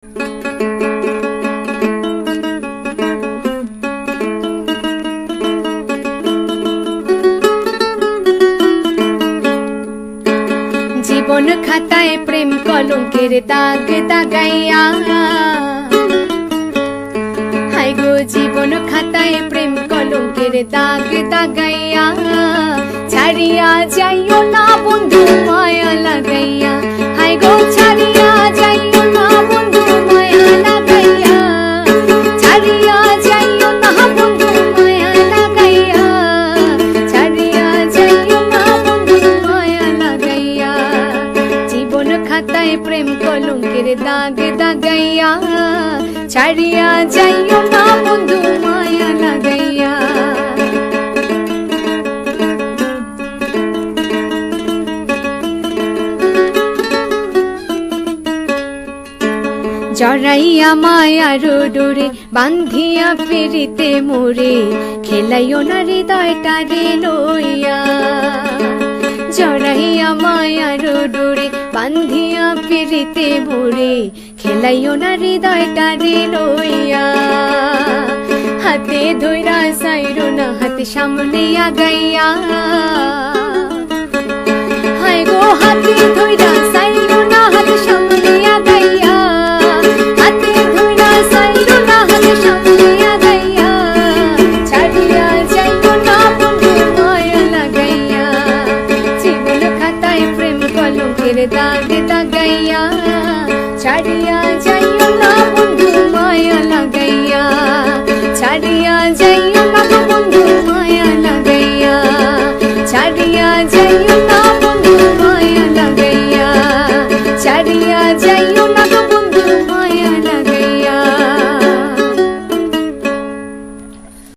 জীবন খাতায় প্রেম কলঙ্কের দাগ দাগাইয়া, হায় গো জীবন খাতায় প্রেম কলঙ্কের দাগ দাগাইয়া, ছাড়িয়া যাইও না বন্ধু মায়া লাগাইয়া, হায় গো ছাড়িয়া যাইও না বন্ধু মায়া লাগাইয়া, ছাড়িয়া যাইও না বন্ধু মায়া লাগাইয়া, ছাড়িয়া যাইও না বন্ধু মায়া লাগাইয়া। জীবন খাতায় প্রেম কলঙ্কের দাগ দাগাইয়া, ছাড়িয়া যাইও না বন্ধু মায়া লাগাইয়া। জড়াইয়া মায়ার ডোরে বান্ধিয়া ফিরিতে মোরে, খেলাইও না হৃদয়টারে লইয়া। জড়াইয়া মায়ার ডোরে বান্ধিয়া ফিরিতে মোরে, খেলাইও না হৃদয়টারে লইয়া। হাতে ধইরা সাইরো না হাতে সামনে আগাইয়া, হায় গো হাতে ধইরা সাইরো না হাতে সামনে